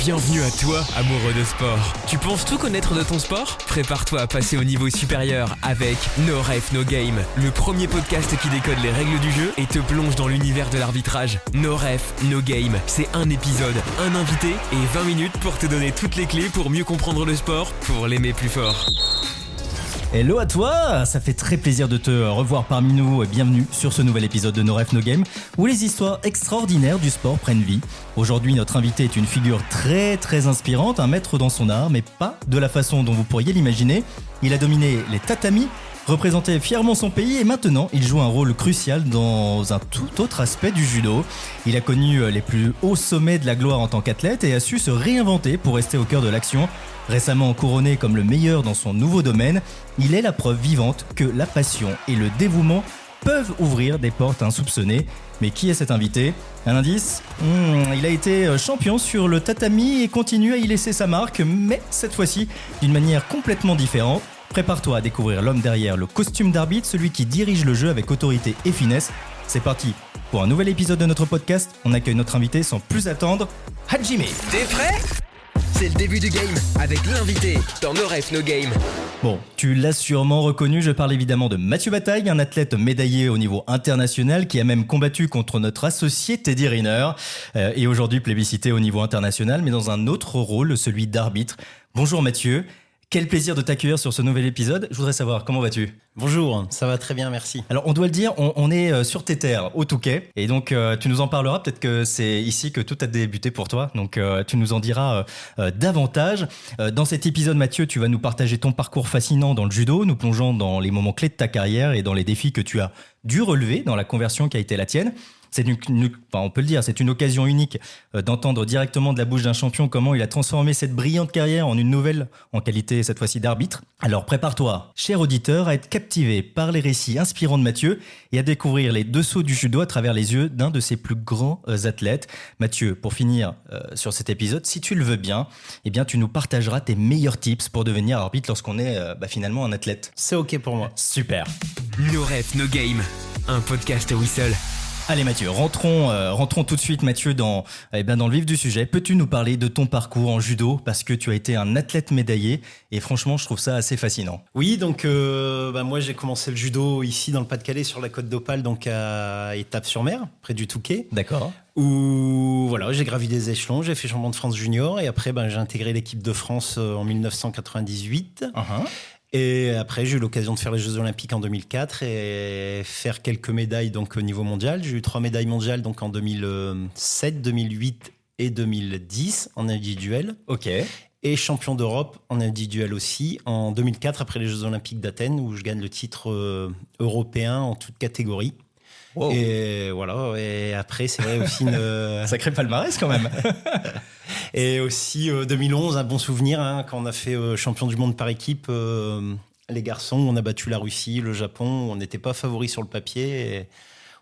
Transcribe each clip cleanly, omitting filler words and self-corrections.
Bienvenue à toi, amoureux de sport. Tu penses tout connaître de ton sport ? Prépare-toi à passer au niveau supérieur avec No Ref No Game, le premier podcast qui décode les règles du jeu et te plonge dans l'univers de l'arbitrage. No Ref No Game, c'est un épisode, un invité et 20 minutes pour te donner toutes les clés pour mieux comprendre le sport, pour l'aimer plus fort. Hello à toi, ça fait très plaisir de te revoir parmi nous. Bienvenue sur ce nouvel épisode de No Ref No Game où les histoires extraordinaires du sport prennent vie. Aujourd'hui, notre invité est une figure très inspirante, un maître dans son art, mais pas de la façon dont vous pourriez l'imaginer. Il a dominé les tatamis, représenté fièrement son pays et maintenant il joue un rôle crucial dans un tout autre aspect du judo. Il a connu les plus hauts sommets de la gloire en tant qu'athlète et a su se réinventer pour rester au cœur de l'action. Récemment couronné comme le meilleur dans son nouveau domaine, il est la preuve vivante que la passion et le dévouement peuvent ouvrir des portes insoupçonnées. Mais qui est cet invité ? Un indice ? Il a été champion sur le tatami et continue à y laisser sa marque, mais cette fois-ci d'une manière complètement différente. Prépare-toi à découvrir l'homme derrière le costume d'arbitre, celui qui dirige le jeu avec autorité et finesse. C'est parti pour un nouvel épisode de notre podcast. On accueille notre invité sans plus attendre, Hajime. T'es prêt ? C'est le début du game avec l'invité dans No Ref No Game. Bon, tu l'as sûrement reconnu, je parle évidemment de Mathieu Bataille, un athlète médaillé au niveau international qui a même combattu contre notre associé Teddy Riner et aujourd'hui plébiscité au niveau international mais dans un autre rôle, celui d'arbitre. Bonjour Mathieu, quel plaisir de t'accueillir sur ce nouvel épisode. Je voudrais savoir, comment vas-tu ? Bonjour, ça va très bien, merci. Alors on doit le dire, on est sur tes terres, au Touquet, et donc tu nous en parleras, peut-être que c'est ici que tout a débuté pour toi, donc tu nous en diras davantage. Dans cet épisode Mathieu, tu vas nous partager ton parcours fascinant dans le judo, nous plongeant dans les moments clés de ta carrière et dans les défis que tu as dû relever dans la conversion qui a été la tienne. C'est on peut le dire, c'est une occasion unique d'entendre directement de la bouche d'un champion comment il a transformé cette brillante carrière en une nouvelle en qualité cette fois-ci d'arbitre. Alors prépare-toi, cher auditeur, à être captivé par les récits inspirants de Mathieu et à découvrir les dessous du judo à travers les yeux d'un de ses plus grands athlètes. Mathieu, pour finir sur cet épisode, si tu le veux bien, eh bien tu nous partageras tes meilleurs tips pour devenir arbitre lorsqu'on est finalement un athlète. C'est ok pour moi. Super. No Ref No Game, un podcast Whistle. Allez Mathieu, rentrons tout de suite Mathieu dans le vif du sujet. Peux-tu nous parler de ton parcours en judo parce que tu as été un athlète médaillé et franchement je trouve ça assez fascinant. Oui, donc moi j'ai commencé le judo ici dans le Pas-de-Calais sur la côte d'Opale, donc à Étape-sur-Mer, près du Touquet. D'accord. Où voilà, j'ai gravi des échelons, j'ai fait champion de France junior et après j'ai intégré l'équipe de France en 1998. Et après, j'ai eu l'occasion de faire les Jeux Olympiques en 2004 et faire quelques médailles donc au niveau mondial. J'ai eu 3 médailles mondiales donc en 2007, 2008 et 2010 en individuel. Ok. Et champion d'Europe en individuel aussi en 2004 après les Jeux Olympiques d'Athènes où je gagne le titre européen en toute catégorie. Wow. Et voilà. Et après, c'est vrai aussi une sacré palmarès quand même. Et aussi 2011, un bon souvenir quand on a fait champion du monde par équipe. Les garçons, on a battu la Russie, le Japon. On n'était pas favoris sur le papier. Et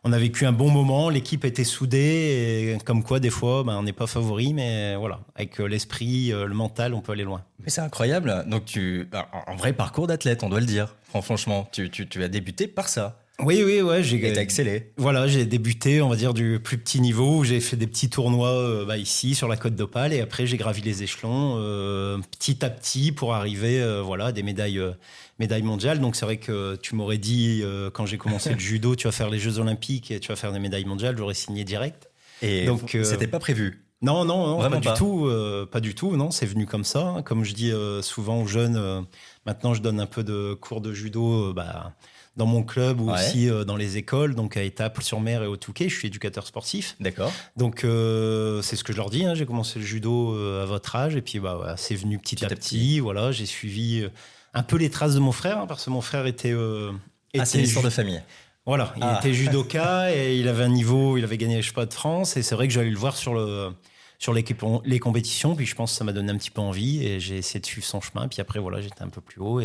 on a vécu un bon moment. L'équipe était soudée. Et comme quoi, des fois, on n'est pas favoris. Mais voilà, avec l'esprit, le mental, on peut aller loin. Mais c'est incroyable. Donc, un vrai parcours d'athlète, on doit le dire. Franchement, tu as débuté par ça. Oui, ouais. Et t'as excellé. Voilà, j'ai débuté, on va dire, du plus petit niveau. J'ai fait des petits tournois ici, sur la côte d'Opale. Et après, j'ai gravi les échelons petit à petit pour arriver à des médailles mondiales. Donc, c'est vrai que tu m'aurais dit, quand j'ai commencé le judo, tu vas faire les Jeux Olympiques et tu vas faire des médailles mondiales. J'aurais signé direct. Et donc, c'était pas prévu ? Non, vraiment pas du tout. Pas du tout, non, c'est venu comme ça. Comme je dis souvent aux jeunes, maintenant, je donne un peu de cours de judo dans mon club ou aussi dans les écoles, donc à Étape-sur-Mer et au Touquet. Je suis éducateur sportif. D'accord. Donc, c'est ce que je leur dis. J'ai commencé le judo à votre âge et puis c'est venu petit à petit. Voilà, j'ai suivi un peu les traces de mon frère parce que mon frère était c'est une histoire de famille. Voilà, il était judoka et il avait un niveau, il avait gagné les championnats de France et c'est vrai que j'allais le voir sur les compétitions. Puis je pense que ça m'a donné un petit peu envie et j'ai essayé de suivre son chemin. Puis après, j'étais un peu plus haut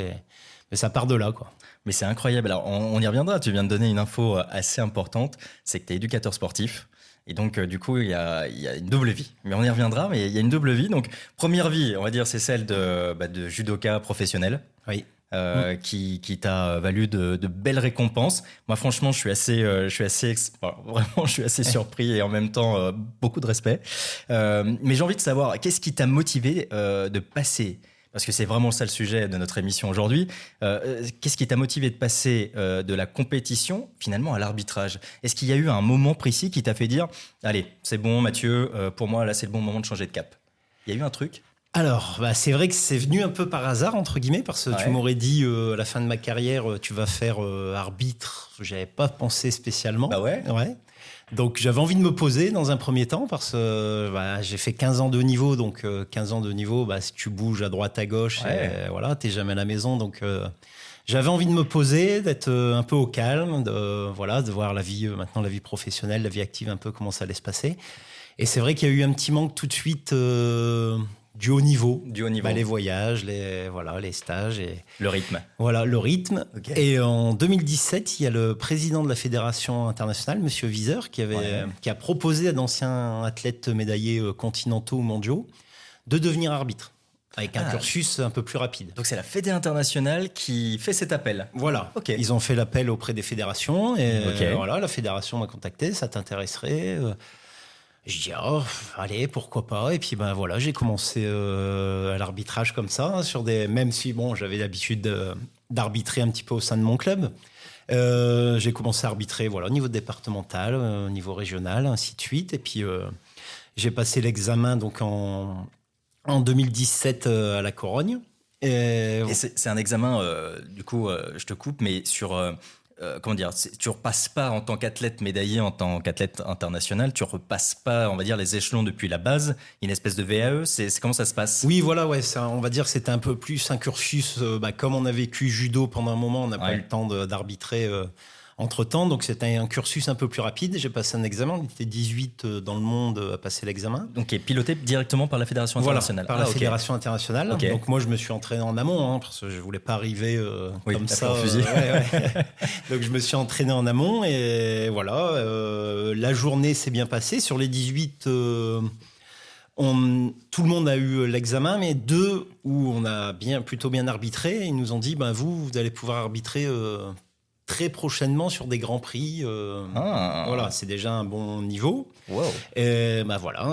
mais ça part de là, quoi. Mais c'est incroyable. Alors, on y reviendra. Tu viens de donner une info assez importante. C'est que tu es éducateur sportif. Et donc, du coup, il y a une double vie. Mais on y reviendra, mais il y a une double vie. Donc, première vie, on va dire, c'est celle de judoka professionnel. Oui. qui t'a valu de belles récompenses. Moi, franchement, je suis assez surpris et en même temps beaucoup de respect. Mais j'ai envie de savoir, qu'est-ce qui t'a motivé de passer, parce que c'est vraiment ça le sujet de notre émission aujourd'hui, qu'est-ce qui t'a motivé de passer de la compétition finalement à l'arbitrage? Est-ce qu'il y a eu un moment précis qui t'a fait dire « Allez, c'est bon Mathieu, pour moi là c'est le bon moment de changer de cap ». Il y a eu un truc? Alors, c'est vrai que c'est venu un peu par hasard, entre guillemets, parce que tu m'aurais dit à la fin de ma carrière, tu vas faire arbitre. J'avais pas pensé spécialement. Bah ouais. Donc, j'avais envie de me poser dans un premier temps, parce que j'ai fait 15 ans de haut niveau. Donc, 15 ans de niveau, si tu bouges à droite, à gauche, voilà, t'es jamais à la maison. Donc, j'avais envie de me poser, d'être un peu au calme, de voir la vie, maintenant la vie professionnelle, la vie active, un peu comment ça allait se passer. Et c'est vrai qu'il y a eu un petit manque tout de suite du haut niveau. Les voyages, les stages. Et le rythme. Voilà, le rythme. Okay. Et en 2017, il y a le président de la Fédération internationale, Monsieur Wieser, qui a proposé à d'anciens athlètes médaillés continentaux ou mondiaux de devenir arbitre, avec un cursus un peu plus rapide. Donc c'est la Fédé internationale qui fait cet appel. Voilà. Okay. Ils ont fait l'appel auprès des fédérations. Et voilà, la fédération m'a contacté. Ça t'intéresserait Je dis, allez, pourquoi pas. Et puis, j'ai commencé à l'arbitrage comme ça, même si, j'avais l'habitude d'arbitrer un petit peu au sein de mon club. J'ai commencé à arbitrer, au niveau départemental, au niveau régional, ainsi de suite. Et puis, j'ai passé l'examen, donc, en 2017 à la Corogne. Et c'est un examen, du coup, je te coupe, mais sur... tu repasses pas en tant qu'athlète médaillé, en tant qu'athlète international, tu repasses pas, on va dire, les échelons depuis la base, une espèce de VAE, c'est comment ça se passe? Oui, voilà, on va dire que c'était un peu plus un cursus, comme on a vécu judo pendant un moment, on n'a pas eu le temps d'arbitrer entre-temps, donc c'était un cursus un peu plus rapide. J'ai passé un examen, on était 18 dans le monde à passer l'examen. Donc qui est piloté directement par la Fédération internationale. Par la Fédération internationale. Okay. Donc moi je me suis entraîné en amont, parce que je voulais pas arriver comme ça. Donc je me suis entraîné en amont et voilà, la journée s'est bien passée. Sur les 18, tout le monde a eu l'examen, mais 2 où on a plutôt bien arbitré, ils nous ont dit vous allez pouvoir arbitrer très prochainement sur des grands prix. Voilà, c'est déjà un bon niveau. Wow. Et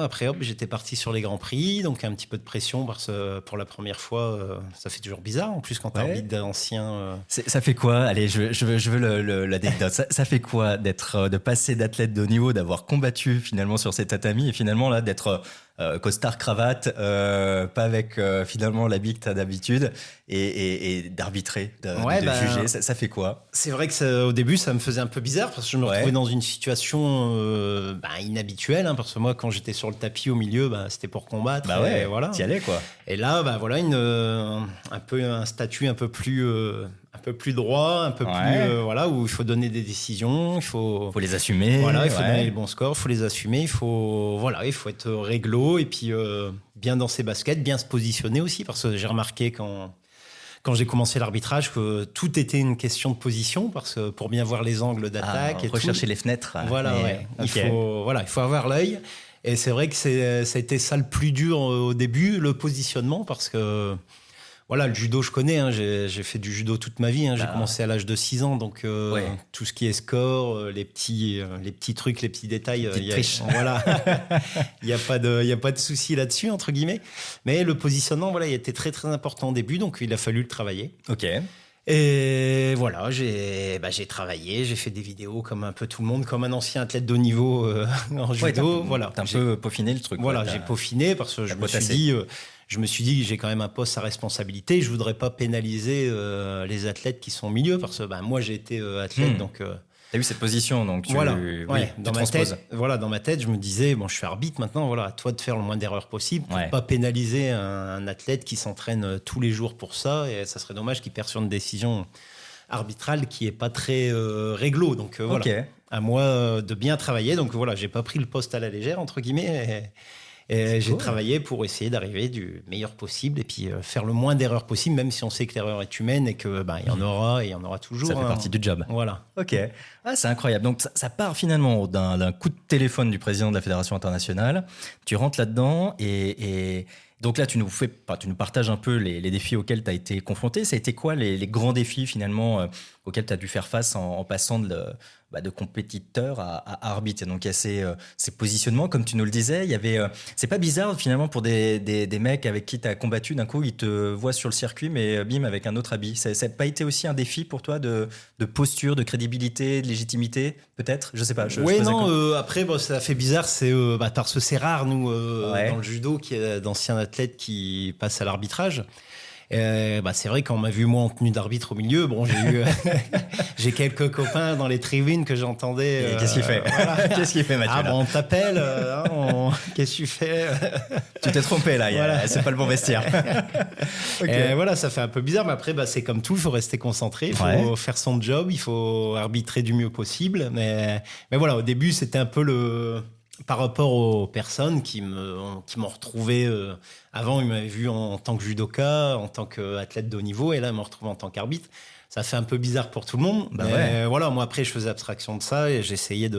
après, j'étais parti sur les grands prix, donc un petit peu de pression parce que pour la première fois, ça fait toujours bizarre. En plus, quand tu arbitres d'anciens. Ça fait quoi? Allez, je veux l'anecdote. Ça fait quoi de passer d'athlète de haut niveau, d'avoir combattu finalement sur ces tatamis et finalement là d'être costard cravate, pas avec finalement l'habit que tu as d'habitude et d'arbitrer, de juger. Ça fait quoi? C'est vrai que au début, ça me faisait un peu bizarre parce que je me retrouvais dans une situation inhabituelle. Parce que moi, quand j'étais sur le tapis au milieu, c'était pour combattre. Voilà. T'y allais, quoi. Et là, un statut un peu plus droit, un peu plus où il faut donner des décisions, il faut les assumer. Voilà, il faut donner les bons scores, il faut les assumer, il faut être réglo et puis bien dans ses baskets, bien se positionner aussi, parce que j'ai remarqué quand j'ai commencé l'arbitrage que tout était une question de position, parce que pour bien voir les angles d'attaque et rechercher les fenêtres. Il faut avoir l'œil. Et c'est vrai que ça a été ça le plus dur au début, le positionnement, parce que le judo, je connais. J'ai fait du judo toute ma vie. J'ai commencé à l'âge de 6 ans. Donc, tout ce qui est score, les petits trucs, les petits détails. Il n'y a pas de souci là-dessus, entre guillemets. Mais le positionnement, il était très, très important au début. Donc, il a fallu le travailler. OK. Et voilà, j'ai travaillé, j'ai fait des vidéos comme un peu tout le monde, comme un ancien athlète de haut niveau en judo. T'as un peu peaufiné le truc. Voilà, j'ai peaufiné parce que je me suis dit que j'ai quand même un poste à responsabilité. Je voudrais pas pénaliser les athlètes qui sont au milieu, parce que moi j'ai été athlète, donc. T'as eu cette position, donc tu dans ma tête, je me disais je suis arbitre maintenant. Voilà, à toi de faire le moins d'erreurs possible pour pas pénaliser un athlète qui s'entraîne tous les jours pour ça. Et ça serait dommage qu'il perde sur une décision arbitrale qui est pas très réglo. Donc à moi de bien travailler. Donc j'ai pas pris le poste à la légère, entre guillemets. Et j'ai travaillé pour essayer d'arriver du meilleur possible et puis faire le moins d'erreurs possible, même si on sait que l'erreur est humaine et que il y en aura et il y en aura toujours. Ça fait partie du job. Voilà. Ok. Ah, c'est incroyable. Donc ça part finalement d'un coup de téléphone du président de la Fédération internationale. Tu rentres là-dedans et donc là, tu nous partages un peu les défis auxquels tu as été confronté. Ça a été quoi les grands défis finalement auxquels tu as dû faire face en passant de compétiteur à arbitre? Et donc il y a ces positionnements, comme tu nous le disais. Il y avait, c'est pas bizarre finalement pour des mecs avec qui tu as combattu, d'un coup ils te voient sur le circuit, mais bim, avec un autre habit. Ça n'a pas été aussi un défi pour toi de posture, de crédibilité, de légitimité, peut-être? Je sais pas. Oui, non, après, ça fait bizarre. Parce que c'est rare, nous, dans le judo, qu'il y ait d'anciens athlètes qui passent à l'arbitrage. C'est vrai, quand on m'a vu moi en tenue d'arbitre au milieu, j'ai quelques copains dans les tribunes que j'entendais. Qu'est-ce qu'il fait? Voilà. Qu'est-ce qu'il fait, Mathieu? Ah, on t'appelle. Qu'est-ce que tu fais? Tu t'es trompé là. Voilà. C'est pas le bon vestiaire. Okay. Voilà, ça fait un peu bizarre, mais après, c'est comme tout. Il faut rester concentré, il faut faire son job, il faut arbitrer du mieux possible. Mais voilà, au début, c'était un peu par rapport aux personnes qui m'ont retrouvé avant, ils m'avaient vu en tant que judoka, en tant qu'athlète de haut niveau, et là, ils m'ont retrouvé en tant qu'arbitre. Ça fait un peu bizarre pour tout le monde. Voilà, moi, après, je faisais abstraction de ça et j'essayais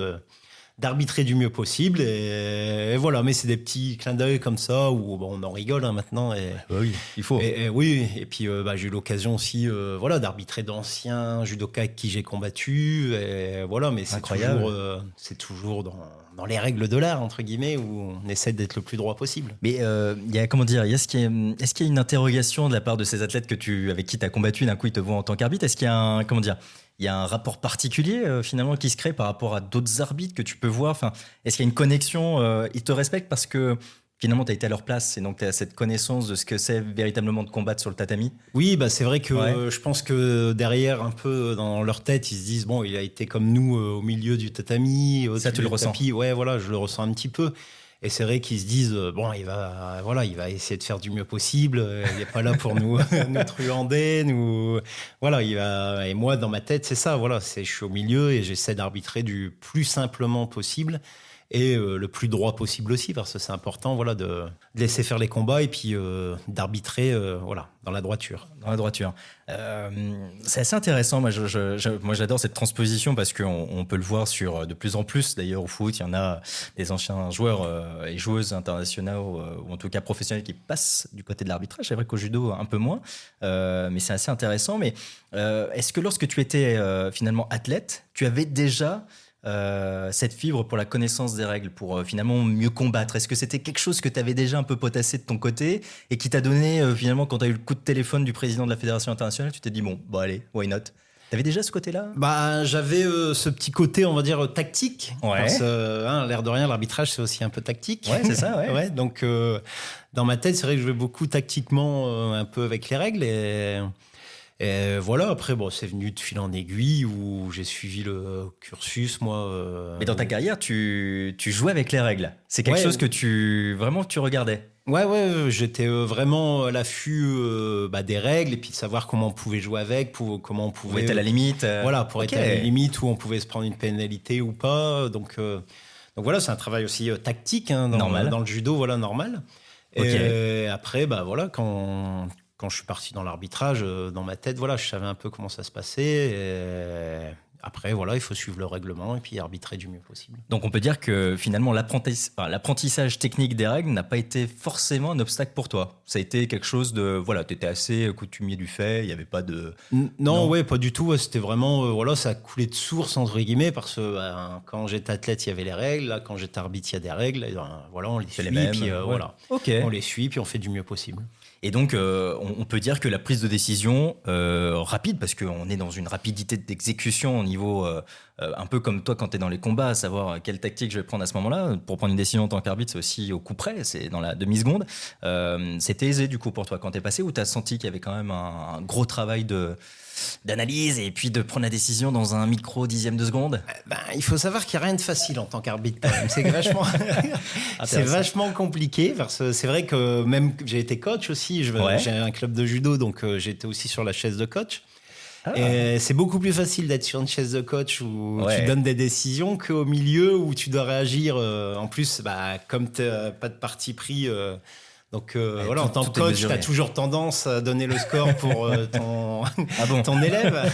d'arbitrer du mieux possible. Et voilà, mais c'est des petits clins d'œil comme ça où on en rigole maintenant. Oui, il faut. Et puis, j'ai eu l'occasion aussi d'arbitrer d'anciens judokas avec qui j'ai combattu. Et voilà, mais c'est toujours dans les règles de l'art, entre guillemets, où on essaie d'être le plus droit possible. Mais est-ce qu'il y a une interrogation de la part de ces athlètes avec qui tu as combattu, d'un coup ils te voient en tant qu'arbitre? Est-ce qu'il y a il y a un rapport particulier finalement qui se crée par rapport à d'autres arbitres que tu peux voir? Est-ce qu'il y a une connexion? Ils te respectent parce que finalement tu as été à leur place et donc tu as cette connaissance de ce que c'est véritablement de combattre sur le tatami? Oui, c'est vrai que je pense que derrière, un peu dans leur tête, ils se disent il a été comme nous au milieu du tatami. Ça, tu le ressens? Ouais, voilà, je le ressens un petit peu. Et c'est vrai qu'ils se disent il va essayer de faire du mieux possible. Il n'est pas là pour nous truander, et moi dans ma tête c'est ça. Voilà, je suis au milieu et j'essaie d'arbitrer du plus simplement possible et le plus droit possible aussi, parce que c'est important de laisser faire les combats et puis d'arbitrer dans la droiture. Dans la droiture. C'est assez intéressant. Moi, moi, j'adore cette transposition parce qu'on peut le voir de plus en plus. D'ailleurs, au foot, il y en a des anciens joueurs et joueuses internationaux ou en tout cas professionnels qui passent du côté de l'arbitrage. C'est vrai qu'au judo, un peu moins. Mais c'est assez intéressant. Mais est-ce que lorsque tu étais finalement athlète, tu avais déjà cette fibre pour la connaissance des règles, pour finalement mieux combattre? Est-ce que c'était quelque chose que tu avais déjà un peu potassé de ton côté et qui t'a donné finalement, quand tu as eu le coup de téléphone du président de la Fédération internationale, tu t'es dit allez, why not? T'avais déjà ce côté-là? J'avais ce petit côté, on va dire, tactique. Parce l'air de rien, l'arbitrage, c'est aussi un peu tactique. Ouais, c'est ça, ouais. Donc, dans ma tête, c'est vrai que je jouais beaucoup tactiquement, un peu avec les règles. Et voilà, après, c'est venu de fil en aiguille où j'ai suivi le cursus, moi. Mais dans ta carrière, tu jouais avec les règles. C'est quelque chose que tu regardais. Ouais, j'étais vraiment à l'affût des règles et puis de savoir comment on pouvait jouer avec, comment on pouvait... Pour être à la limite. Pour être à la limite, où on pouvait se prendre une pénalité ou pas. Donc voilà, c'est un travail aussi tactique dans le judo, normal. Et après, quand je suis parti dans l'arbitrage, dans ma tête, je savais un peu comment ça se passait. Et après, il faut suivre le règlement et puis arbitrer du mieux possible. Donc, on peut dire que finalement, l'apprentissage technique des règles n'a pas été forcément un obstacle pour toi. Ça a été quelque chose de... tu étais assez coutumier du fait, il n'y avait pas de... Non, pas du tout. C'était vraiment... ça a coulé de source, entre guillemets, parce que quand j'étais athlète, il y avait les règles. Là, quand j'étais arbitre, il y a des règles. Et, on les suit. Les mêmes, puis, Okay. On les suit, puis on fait du mieux possible. Et donc, on peut dire que la prise de décision rapide, parce qu'on est dans une rapidité d'exécution au niveau un peu comme toi quand tu es dans les combats, à savoir quelle tactique je vais prendre à ce moment-là. Pour prendre une décision en tant qu'arbitre, c'est aussi au coup près, c'est dans la demi-seconde. C'était aisé du coup pour toi quand tu es passé, ou tu as senti qu'il y avait quand même un gros travail d'analyse et puis de prendre la décision dans un micro dixième de seconde? Il faut savoir qu'il n'y a rien de facile en tant qu'arbitre quand même. C'est vachement compliqué, parce que c'est vrai que même j'ai été coach aussi, j'ai un club de judo, donc j'étais aussi sur la chaise de coach. Et c'est beaucoup plus facile d'être sur une chaise de coach où tu donnes des décisions qu'au milieu où tu dois réagir. En plus, comme tu n'as pas de parti pris... Donc voilà, en tant que coach, tu as toujours tendance à donner le score pour ton élève.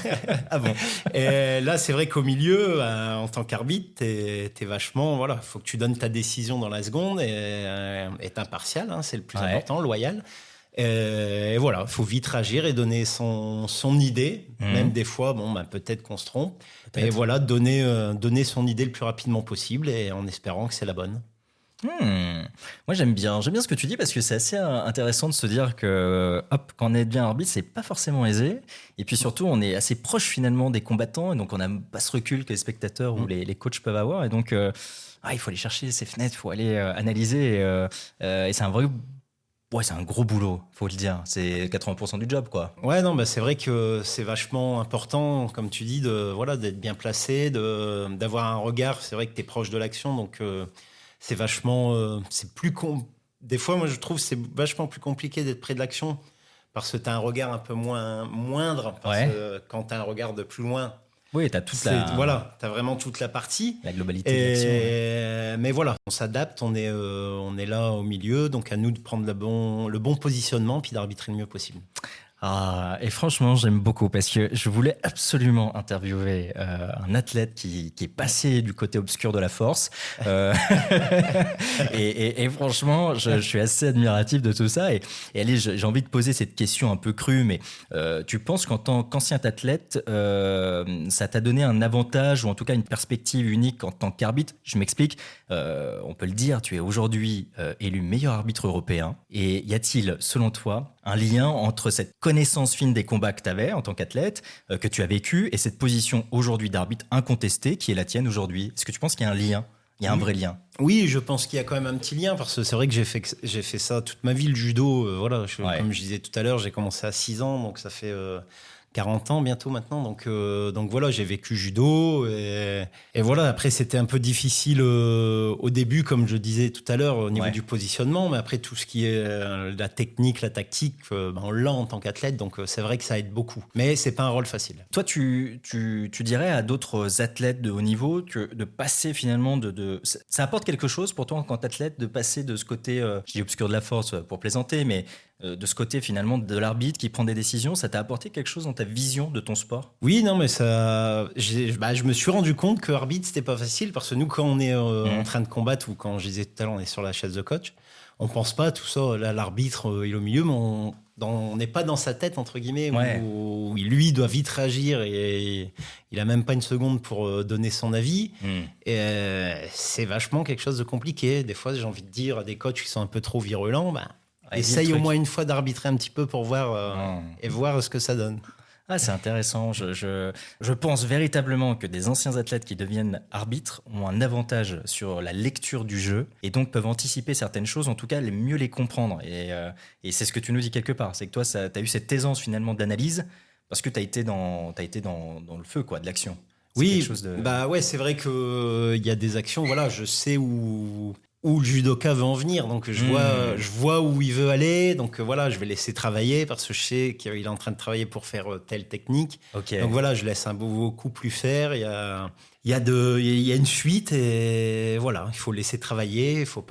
Ah bon. Et là, c'est vrai qu'au milieu, en tant qu'arbitre, t'es vachement... Voilà, faut que tu donnes ta décision dans la seconde et être impartial, hein, c'est le plus important, loyal. Et voilà, faut vite réagir et donner son idée. Même des fois, peut-être qu'on se trompe. Et voilà, donner son idée le plus rapidement possible et en espérant que c'est la bonne. Moi j'aime bien ce que tu dis parce que c'est assez intéressant de se dire que quand on est bien arbitre c'est pas forcément aisé et puis surtout on est assez proche finalement des combattants et donc on n'a pas ce recul que les spectateurs ou les coachs peuvent avoir et donc il faut aller chercher ces fenêtres, il faut aller analyser et c'est un vrai... Ouais, c'est un gros boulot, faut le dire. C'est 80% du job, quoi. Ouais, non, c'est vrai que c'est vachement important, comme tu dis, d'être bien placé, d'avoir un regard. C'est vrai que tu es proche de l'action, donc c'est vachement... Des fois, moi, je trouve que c'est vachement plus compliqué d'être près de l'action parce que tu as un regard un peu moindre. Parce que quand tu as un regard de plus loin... Oui, tu as t'as vraiment toute la partie. La globalité de l'action. Mais voilà, on s'adapte, on est là au milieu, donc à nous de prendre le bon positionnement puis d'arbitrer le mieux possible. Et franchement, j'aime beaucoup parce que je voulais absolument interviewer un athlète qui est passé du côté obscur de la force. Et franchement, je suis assez admiratif de tout ça. Et allez, j'ai envie de poser cette question un peu crue, mais tu penses qu'en tant qu'ancien athlète, ça t'a donné un avantage ou en tout cas une perspective unique en tant qu'arbitre? Je m'explique. On peut le dire, tu es aujourd'hui élu meilleur arbitre européen. Et y a-t-il, selon toi, un lien entre cette connaissance fine des combats que tu avais en tant qu'athlète, que tu as vécu, et cette position aujourd'hui d'arbitre incontestée qui est la tienne aujourd'hui? Est-ce que tu penses qu'il y a un lien? Il y a un vrai lien? Oui, je pense qu'il y a quand même un petit lien parce que c'est vrai que j'ai fait ça toute ma vie, le judo. Comme je disais tout à l'heure, j'ai commencé à 6 ans, donc ça fait 40 ans bientôt maintenant. Donc voilà, j'ai vécu judo. Et voilà, après, c'était un peu difficile au début, comme je disais tout à l'heure, au niveau du positionnement. Mais après, tout ce qui est la technique, la tactique, on l'a en tant qu'athlète. Donc c'est vrai que ça aide beaucoup. Mais c'est pas un rôle facile. Toi, tu dirais à d'autres athlètes de haut niveau que de passer finalement ça apporte quelque chose pour toi en tant qu'athlète de passer de ce côté, je dis obscur de la force pour plaisanter, mais de ce côté finalement de l'arbitre qui prend des décisions, ça t'a apporté quelque chose dans ta vision de ton sport? Oui, non, mais je me suis rendu compte que arbitre c'était pas facile parce que nous quand on est en train de combattre ou quand je disais tout à l'heure on est sur la chaise de coach, on pense pas à tout ça. Là, l'arbitre il est au milieu, mais on n'est pas dans sa tête entre guillemets où lui doit vite réagir et il a même pas une seconde pour donner son avis. Et c'est vachement quelque chose de compliqué. Des fois, j'ai envie de dire à des coachs qui sont un peu trop virulents, essaye au moins une fois d'arbitrer un petit peu pour voir et voir ce que ça donne. C'est intéressant. Je pense véritablement que des anciens athlètes qui deviennent arbitres ont un avantage sur la lecture du jeu et donc peuvent anticiper certaines choses, en tout cas mieux les comprendre. Et c'est ce que tu nous dis quelque part, c'est que toi, tu as eu cette aisance finalement d'analyse parce que tu as été dans le feu de l'action. Oui, c'est vrai qu'il y a des actions, voilà, je sais où le judoka veut en venir, donc je vois où il veut aller, donc voilà, je vais laisser travailler parce que je sais qu'il est en train de travailler pour faire telle technique. Donc voilà, je laisse un beaucoup plus faire. Il y a une suite et voilà, il faut laisser travailler, faut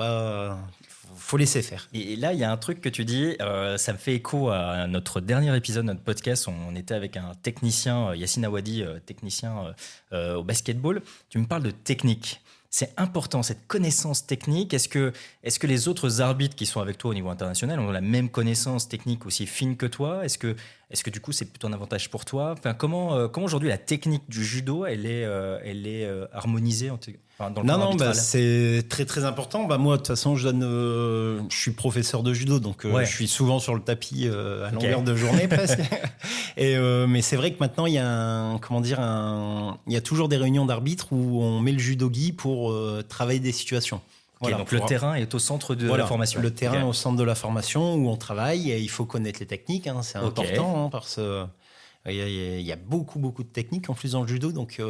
laisser faire. Et là, il y a un truc que tu dis, ça me fait écho à notre dernier épisode de notre podcast. On était avec un technicien, Yassine Awadi, technicien au basketball. Tu me parles de technique. C'est important, cette connaissance technique. Est-ce que les autres arbitres qui sont avec toi au niveau international ont la même connaissance technique aussi fine que toi? Est-ce que du coup, c'est plutôt un avantage pour toi? Enfin, comment aujourd'hui la technique du judo, elle est harmonisée dans le corps arbitral? C'est très très important. Moi, de toute façon, je suis professeur de judo, donc je suis souvent sur le tapis à longueur de journée presque. Mais c'est vrai que maintenant, il y a toujours des réunions d'arbitres où on met le judogi pour travailler des situations. Donc le terrain est au centre de la formation. Le terrain est au centre de la formation où on travaille et il faut connaître les techniques. C'est important parce qu'il y a beaucoup de techniques en plus dans le judo, donc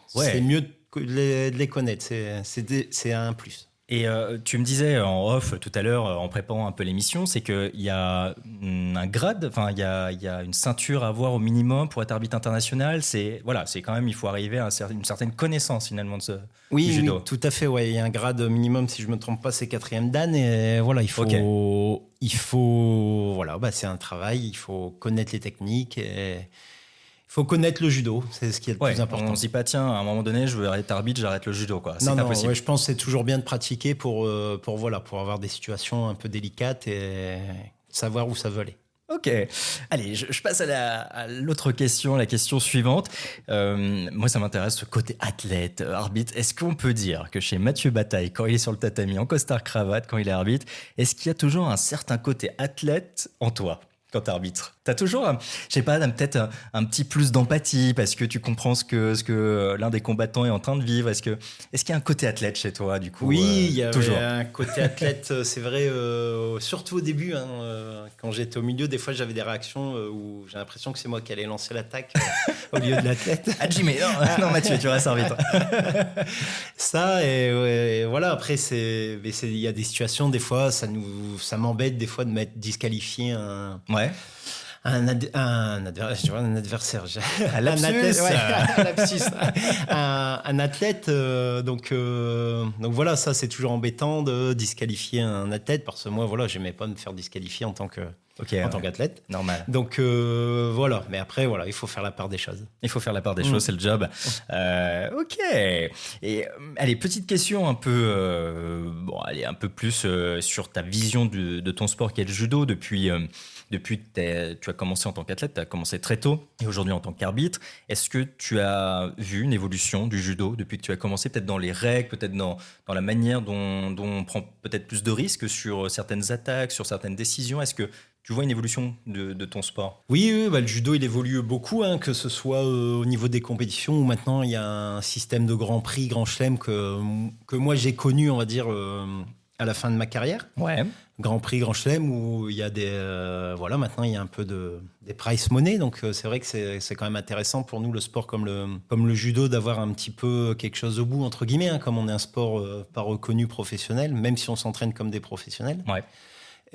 c'est mieux de les connaître. C'est un plus. Et tu me disais en off tout à l'heure, en préparant un peu l'émission, c'est qu'il y a un grade, enfin il y a une ceinture à avoir au minimum pour être arbitre international. C'est quand même, il faut arriver à une certaine connaissance finalement du judo. Oui, tout à fait. Ouais, il y a un grade minimum, si je me trompe pas, c'est 4e dan. Et voilà, il faut, c'est un travail. Il faut connaître les techniques. Il faut connaître le judo, c'est ce qui est le plus important. On ne se dit pas, tiens, à un moment donné, je veux être arbitre, j'arrête le judo, quoi. C'est pas possible. Ouais, je pense que c'est toujours bien de pratiquer pour avoir des situations un peu délicates et savoir où ça veut aller. Ok, allez, je passe à l'autre question, la question suivante. Moi, ça m'intéresse ce côté athlète, arbitre. Est-ce qu'on peut dire que chez Mathieu Bataille, quand il est sur le tatami, en costard-cravate, quand il est arbitre, est-ce qu'il y a toujours un certain côté athlète en toi quand tu arbitres? T'as toujours, je sais pas, peut-être un petit plus d'empathie parce que tu comprends ce que l'un des combattants est en train de vivre. Est-ce qu'il y a un côté athlète chez toi, du coup? Oui, il y a toujours un côté athlète, c'est vrai, surtout au début. Quand j'étais au milieu, des fois, j'avais des réactions où j'ai l'impression que c'est moi qui allais lancer l'attaque au lieu de l'athlète. Ah, Jimmy, non, Mathieu, tu restes arbitre. Ça, et voilà, après, il y a des situations, des fois, ça m'embête, des fois, de m'être disqualifié Ouais. Un adversaire. Un lapsus. Un athlète. Donc voilà, ça c'est toujours embêtant de disqualifier un athlète parce que moi, voilà, j'aimais pas me faire disqualifier en tant qu'athlète. Normal. Donc voilà. Mais après, voilà, il faut faire la part des choses. Il faut faire la part des choses, c'est le job. Ok. Et allez, petite question un peu, un peu plus sur ta vision de ton sport qui est le judo depuis que tu as commencé en tant qu'athlète, tu as commencé très tôt et aujourd'hui en tant qu'arbitre. Est-ce que tu as vu une évolution du judo depuis que tu as commencé, peut-être dans les règles, peut-être dans la manière dont on prend peut-être plus de risques sur certaines attaques, sur certaines décisions? Est-ce que tu vois une évolution de ton sport? Oui, le judo, il évolue beaucoup, que ce soit au niveau des compétitions où maintenant il y a un système de Grand Prix, Grand Chelem que moi j'ai connu, on va dire, à la fin de ma carrière. Ouais. Grand Prix, Grand Chelem où il y a maintenant il y a un peu des prize money, donc c'est vrai que c'est quand même intéressant pour nous, le sport comme le judo, d'avoir un petit peu quelque chose au bout, entre guillemets, comme on est un sport pas reconnu professionnel, même si on s'entraîne comme des professionnels. Ouais.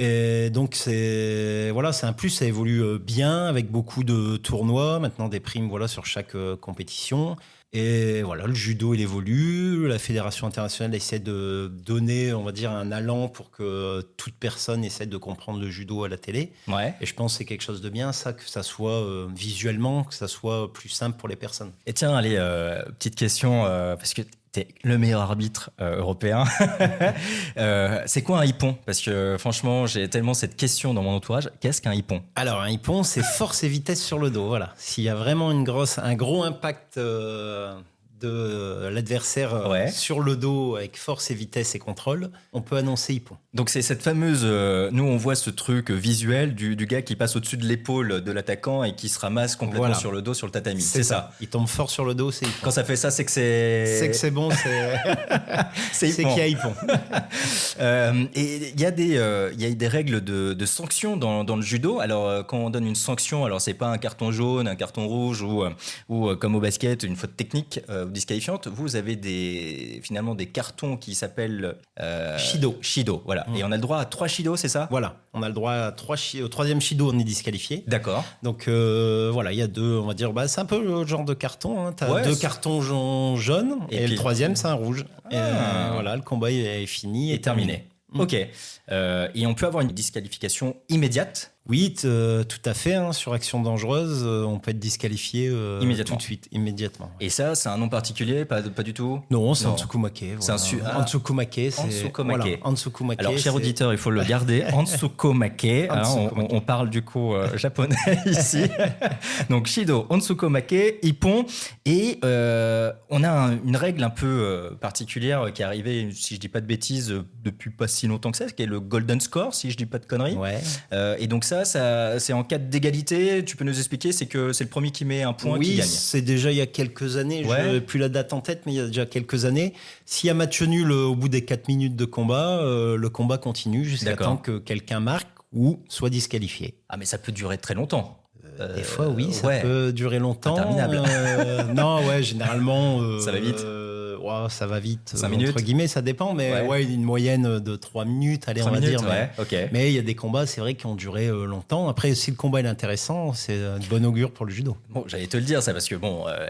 Et donc c'est un plus, ça évolue bien avec beaucoup de tournois, maintenant des primes sur chaque compétition. Et voilà, le judo il évolue, la fédération internationale essaie de donner, on va dire, un allant pour que toute personne essaie de comprendre le judo à la télé. Ouais. Et je pense que c'est quelque chose de bien, ça, que ça soit visuellement, que ça soit plus simple pour les personnes. Et tiens, allez, petite question, parce que t'es le meilleur arbitre européen. C'est quoi un hippon? Parce que franchement, j'ai tellement cette question dans mon entourage. Qu'est-ce qu'un hippon? Alors, un hippon, c'est force et vitesse sur le dos. Voilà. S'il y a vraiment un gros impact de l'adversaire sur le dos avec force et vitesse et contrôle, on peut annoncer hippon. Donc c'est cette fameuse... nous, on voit ce truc visuel du gars qui passe au-dessus de l'épaule de l'attaquant et qui se ramasse complètement sur le dos, sur le tatami. C'est ça. Il tombe fort sur le dos, c'est hippon. Quand ça fait ça, c'est que c'est... C'est que c'est bon, c'est qu'il y a hippon. Et il y a des règles de sanctions dans le judo. Alors, quand on donne une sanction, alors c'est pas un carton jaune, un carton rouge ou comme au basket, une faute technique disqualifiante. Vous avez finalement des cartons qui s'appellent... Shido, voilà. Et on a le droit à 3 Shido, c'est ça? Voilà, on a le droit à 3 Shido. Au 3e Shido, on est disqualifié. D'accord. Donc il y a 2, on va dire, c'est un peu le genre de carton. Tu as 2 cartons jaunes et le 3e, c'est un rouge. Et le combat est fini et terminé. Ok. Et on peut avoir une disqualification immédiate? Oui, tout à fait. Sur action dangereuse, on peut être disqualifié immédiatement. Tout de suite, immédiatement. Et ça, c'est un nom particulier, pas du tout? Non, c'est Antsukumake. Voilà. Antsukumake, c'est... Antsukumake. Voilà, Antsukumake. Alors, cher auditeur, il faut le garder. Antsukumake. On parle du coup japonais ici. Donc, Shido, Antsukumake, Ippon. Et on a une règle un peu particulière qui est arrivée, si je dis pas de bêtises, depuis pas si longtemps que ça, qui est le Golden Score, si je dis pas de conneries. Ouais. Et donc ça, c'est en cas d'égalité. Tu peux nous expliquer, c'est que c'est le premier qui met un point qui gagne. Oui, c'est déjà il y a quelques années. Je n'ai plus la date en tête, mais il y a déjà quelques années. S'il y a match nul au bout des 4 minutes de combat, le combat continue jusqu'à temps que quelqu'un marque ou soit disqualifié. Ah, mais ça peut durer très longtemps. Des fois, oui, ça peut durer longtemps. Interminable. Non, généralement... ça va vite. ça va vite. 5 minutes entre guillemets, ça dépend, mais une moyenne de 3 minutes, allez, on va dire. Mais il y a des combats, c'est vrai, qui ont duré longtemps. Après, si le combat est intéressant, c'est de bon augure pour le judo. Bon, j'allais te le dire, ça, parce que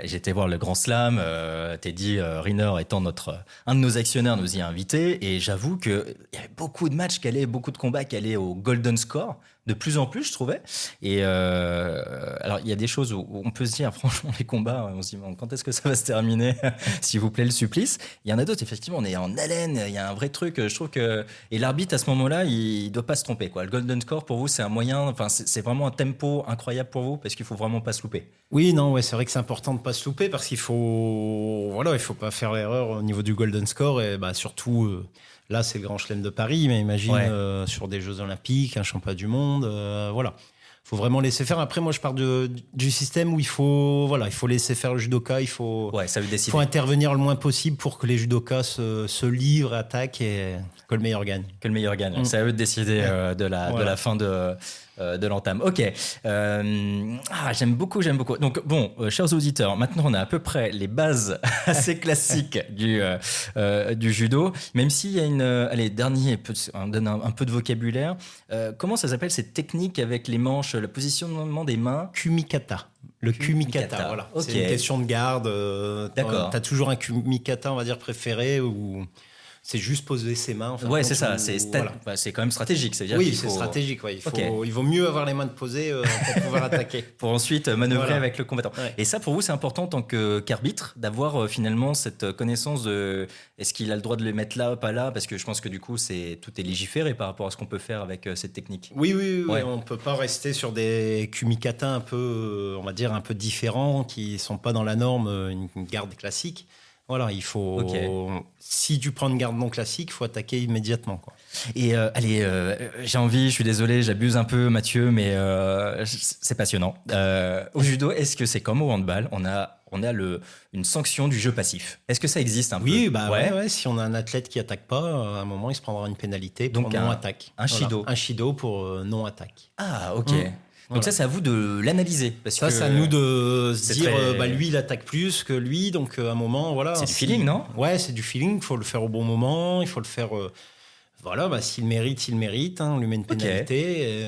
j'étais voir le Grand Slam. Teddy Riner étant un de nos actionnaires, nous y a invités. Et j'avoue qu'il y avait beaucoup de matchs, beaucoup de combats qui allaient au golden score. De plus en plus, je trouvais. Et alors, il y a des choses où on peut se dire, franchement, les combats, on se dit, quand est-ce que ça va se terminer? S'il vous plaît, le supplice. Il y en a d'autres, effectivement, on est en haleine, il y a un vrai truc. Je trouve que. Et l'arbitre, à ce moment-là, il ne doit pas se tromper, quoi. Le golden score, pour vous, c'est un moyen. Enfin, c'est vraiment un tempo incroyable pour vous, parce qu'il ne faut vraiment pas se louper. Oui, non, c'est vrai que c'est important de ne pas se louper, parce qu'il faut. Voilà, il ne faut pas faire l'erreur au niveau du golden score. Et surtout. Là, c'est le Grand Chelem de Paris, mais imagine sur des Jeux Olympiques, un championnat du monde, voilà. Il faut vraiment laisser faire. Après, moi, je pars du système où il faut laisser faire le judoka, il faut intervenir le moins possible pour que les judokas se livrent, attaquent et que le meilleur gagne. Que le meilleur gagne. C'est à eux de décider de la fin de l'entame. Ok. J'aime beaucoup. Donc, chers auditeurs, maintenant, on a à peu près les bases assez classiques du judo. Même s'il y a on donne un peu de vocabulaire. Comment ça s'appelle cette technique avec les manches, le positionnement des mains? Kumikata. Le kumikata, voilà. Okay. C'est une question de garde. D'accord. T'as toujours un kumikata, on va dire, préféré ou... C'est juste poser ses mains. C'est ça. C'est quand même stratégique. C'est stratégique. Il vaut mieux avoir les mains posées pour pouvoir attaquer. Pour ensuite manœuvrer avec le combattant. Ouais. Et ça, pour vous, c'est important en tant qu'arbitre d'avoir finalement cette connaissance de est-ce qu'il a le droit de les mettre là, pas là? Parce que je pense que du coup, tout est légiféré par rapport à ce qu'on peut faire avec cette technique. Oui. On ne peut pas rester sur des kumikata un peu, on va dire, un peu différents qui ne sont pas dans la norme, une garde classique. Voilà, il faut. Si tu prends une garde non classique, il faut attaquer immédiatement, quoi. Et j'ai envie, je suis désolé, j'abuse un peu, Mathieu, mais c'est passionnant. Au judo, est-ce que c'est comme au handball? On a une sanction du jeu passif. Est-ce que ça existe un peu? Oui, si on a un athlète qui attaque pas, à un moment, il se prendra une pénalité pour non-attaque. Un shido. Un shido pour non-attaque. Ah, ok. Donc ça, c'est à vous de l'analyser. C'est à nous de se dire, lui, il attaque plus que lui, donc à un moment, voilà. C'est du feeling, non? Ouais, c'est du feeling, il faut le faire au bon moment, il faut le faire... s'il mérite, on lui met une pénalité.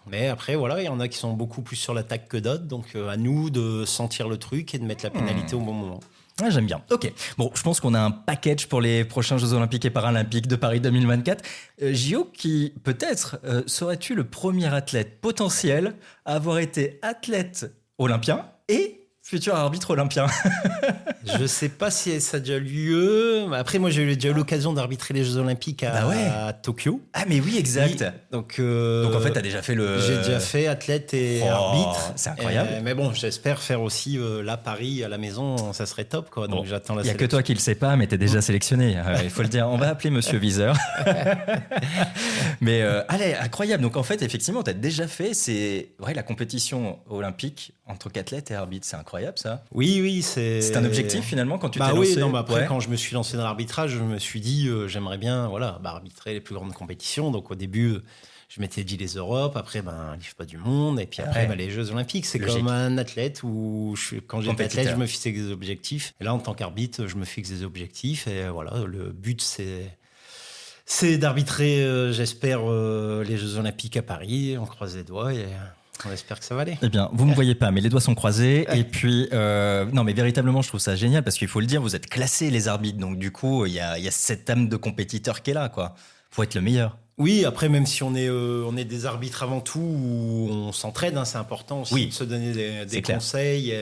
Mais après, il y en a qui sont beaucoup plus sur l'attaque que d'autres, donc à nous de sentir le truc et de mettre la pénalité au bon moment. Ah, j'aime bien. Ok. Bon, je pense qu'on a un package pour les prochains Jeux Olympiques et Paralympiques de Paris 2024. Gio, qui peut-être serais-tu le premier athlète potentiel à avoir été athlète olympien et futur arbitre olympien? Je sais pas si ça a déjà lieu. Après, moi, j'ai déjà eu l'occasion d'arbitrer les Jeux Olympiques à Tokyo. Ah, mais oui, exact. Donc en fait, tu as déjà fait J'ai déjà fait athlète et arbitre. C'est incroyable. Mais bon, j'espère faire aussi Paris à la maison. Ça serait top, quoi. Donc j'attends la sélection. Il n'y a que toi qui le sais pas, mais tu es déjà sélectionné. Il faut le dire. On va appeler Monsieur Viseur. Mais allez, incroyable. Donc en fait, effectivement, tu as déjà fait la compétition olympique en tant qu'athlète et arbitre. C'est incroyable, ça. Oui, c'est un objectif finalement quand tu t'es lancé. Après, quand je me suis lancé dans l'arbitrage, je me suis dit j'aimerais bien arbitrer les plus grandes compétitions. Donc au début, je m'étais dit les Europes, après les Jeux du monde, et puis après les Jeux Olympiques. C'est logique. Comme un athlète où quand j'étais athlète, je me fixais des objectifs. Et là, en tant qu'arbitre, je me fixe des objectifs. Et voilà, le but c'est d'arbitrer, j'espère, les Jeux Olympiques à Paris. On croise les doigts et on espère que ça va aller. Eh bien, vous ne me voyez pas, mais les doigts sont croisés. Et puis, non, mais véritablement, je trouve ça génial parce qu'il faut le dire, vous êtes classés, les arbitres. Donc, du coup, il y a cette âme de compétiteur qui est là, quoi. Faut être le meilleur. Oui, après, même si on est des arbitres avant tout, où on s'entraide, c'est important aussi de se donner des conseils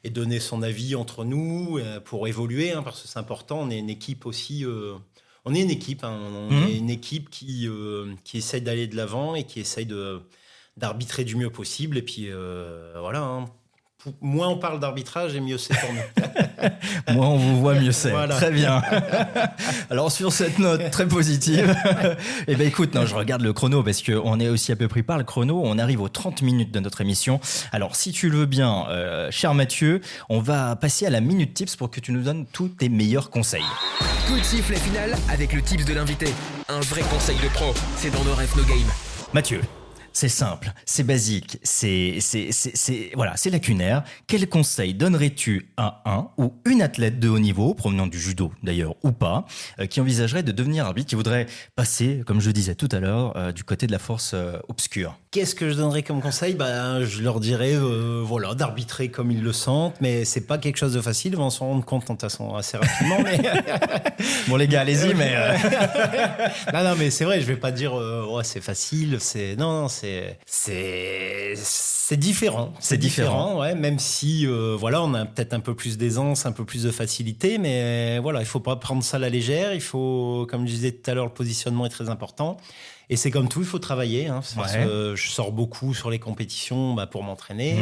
et donner son avis entre nous pour évoluer, parce que c'est important. On est une équipe aussi. On est une équipe. On est une équipe qui essaye d'aller de l'avant et qui essaye d'arbitrer du mieux possible. Et puis, moins on parle d'arbitrage et mieux c'est pour nous. Moins on vous voit, mieux c'est. Voilà. Très bien. Alors, sur cette note très positive, écoute, je regarde le chrono parce qu'on est aussi à peu près par le chrono. On arrive aux 30 minutes de notre émission. Alors, si tu le veux bien, cher Mathieu, on va passer à la Minute Tips pour que tu nous donnes tous tes meilleurs conseils. Coup de sifflet final avec le tips de l'invité. Un vrai conseil de pro, c'est dans No Ref No Game. Mathieu, c'est simple, c'est basique, c'est lacunaire. Quel conseil donnerais-tu à un ou une athlète de haut niveau, provenant du judo d'ailleurs ou pas, qui envisagerait de devenir arbitre, qui voudrait passer, comme je disais tout à l'heure, du côté de la force obscure? Qu'est-ce que je donnerais comme conseil ? Je leur dirais d'arbitrer comme ils le sentent, mais c'est pas quelque chose de facile, ils vont s'en rendre compte de toute façon assez rapidement. Mais... Bon les gars, allez-y, mais... non, mais c'est vrai, je vais pas dire c'est facile, c'est différent. C'est différent, ouais, même si on a peut-être un peu plus d'aisance, un peu plus de facilité, mais voilà, il faut pas prendre ça à la légère, il faut, comme je disais tout à l'heure, le positionnement est très important. Et c'est comme tout, il faut travailler. Parce que je sors beaucoup sur les compétitions pour m'entraîner.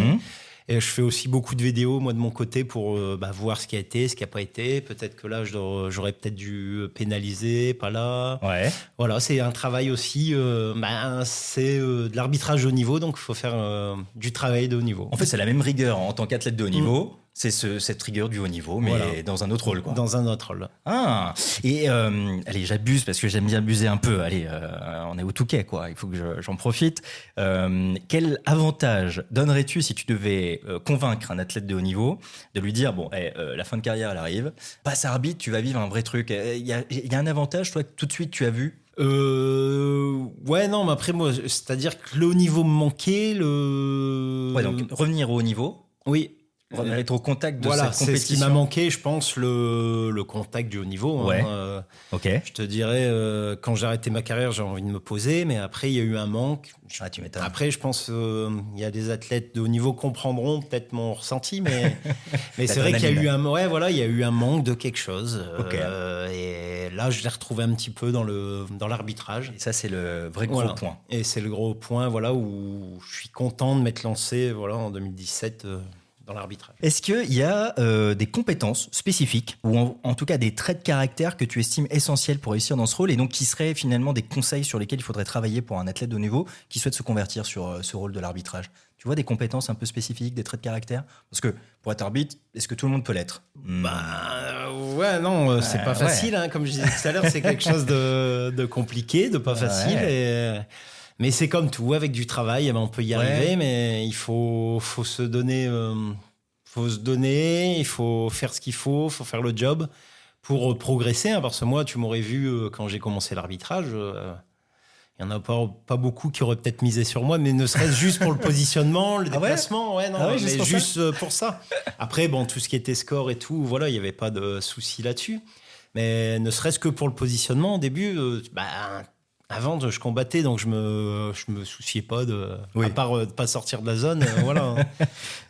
Et je fais aussi beaucoup de vidéos, moi, de mon côté, pour voir ce qui a été, ce qui n'a pas été. Peut-être que là, j'aurais peut-être dû pénaliser, pas là. Ouais. Voilà, c'est un travail aussi. C'est de l'arbitrage de haut niveau, donc il faut faire du travail de haut niveau. En fait, c'est la même rigueur en tant qu'athlète de haut niveau. C'est cette rigueur du haut niveau, mais dans un autre rôle, quoi. Dans un autre rôle. Ah, et allez, j'abuse parce que j'aime bien abuser un peu. Allez, on est au Touquet, quoi. Il faut que j'en profite. Quel avantage donnerais-tu si tu devais convaincre un athlète de haut niveau de lui dire, la fin de carrière, elle arrive, passe arbitre, tu vas vivre un vrai truc. Il y a un avantage, toi, que tout de suite tu as vu? Mais après, moi, c'est-à-dire que le haut niveau me manquait. Ouais, donc revenir au haut niveau. Oui. Être au contact de cette compétition. C'est ce qui m'a manqué, je pense, le contact du haut niveau. Ouais. Ok. Je te dirais, quand j'ai arrêté ma carrière, j'ai envie de me poser, mais après, il y a eu un manque. Ah, tu m'étonnes. Après, je pense il y a des athlètes de haut niveau comprendront peut-être mon ressenti, mais c'est vrai qu'il y a eu il y a eu un manque de quelque chose. Okay. Et là, je l'ai retrouvé un petit peu dans l'arbitrage. Et ça, c'est le vrai gros point. Et c'est le gros point, où je suis content de m'être lancé, en 2017. Dans l'arbitrage. Est-ce qu'il y a des compétences spécifiques ou en tout cas des traits de caractère que tu estimes essentiels pour réussir dans ce rôle et donc qui seraient finalement des conseils sur lesquels il faudrait travailler pour un athlète de haut niveau qui souhaite se convertir sur ce rôle de l'arbitrage? Tu vois des compétences un peu spécifiques, des traits de caractère? Parce que pour être arbitre, est-ce que tout le monde peut l'être? C'est pas facile. Comme je disais tout à l'heure, c'est quelque chose de compliqué, de pas facile. Mais c'est comme tout, avec du travail, on peut y arriver, mais il faut se donner, il faut faire ce qu'il faut faire le job pour progresser. Parce que moi, tu m'aurais vu quand j'ai commencé l'arbitrage, il n'y en a pas beaucoup qui auraient peut-être misé sur moi, mais ne serait-ce juste pour le positionnement, le déplacement, juste pour ça. Après, tout ce qui était score et tout, il n'y avait pas de souci là-dessus. Mais ne serait-ce que pour le positionnement, au début, avant, je combattais, donc je me souciais pas à part de pas sortir de la zone,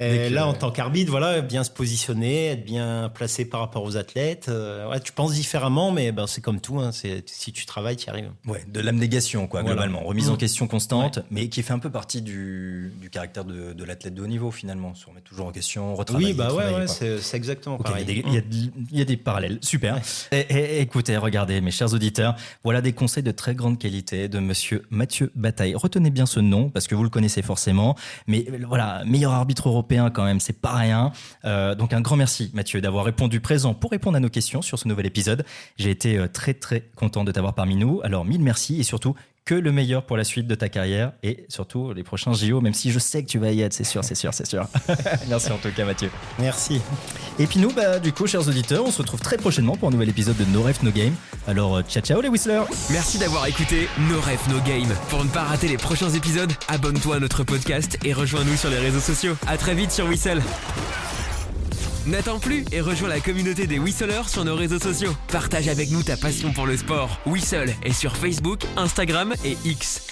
Et là, en tant qu'arbitre, bien se positionner, être bien placé par rapport aux athlètes. Tu penses différemment, mais c'est comme tout. Si tu travailles, tu y arrives. Ouais, de l'abnégation, globalement. Remise en question constante, mais qui fait un peu partie du caractère de l'athlète de haut niveau, finalement. Se remettre toujours en question, retravailler. C'est exactement pareil. Il y a des parallèles. Super. Et écoutez, regardez, mes chers auditeurs, voilà des conseils de très grande qualité de monsieur Mathieu Bataille. Retenez bien ce nom parce que vous le connaissez forcément, mais meilleur arbitre européen quand même, c'est pas rien. Donc un grand merci Mathieu d'avoir répondu présent pour répondre à nos questions sur ce nouvel épisode. J'ai été très très content de t'avoir parmi nous. Alors 1000 merci et surtout que le meilleur pour la suite de ta carrière et surtout les prochains JO, même si je sais que tu vas y être, c'est sûr. Merci en tout cas Mathieu. Merci. Et puis nous, du coup, chers auditeurs, on se retrouve très prochainement pour un nouvel épisode de No Ref No Game. Alors ciao les Whistler. Merci d'avoir écouté No Ref No Game. Pour ne pas rater les prochains épisodes, abonne-toi à notre podcast et rejoins-nous sur les réseaux sociaux. À très vite sur Whistle. N'attends plus et rejoins la communauté des Whistlers sur nos réseaux sociaux. Partage avec nous ta passion pour le sport. Whistle est sur Facebook, Instagram et X,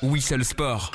@WhistleSport.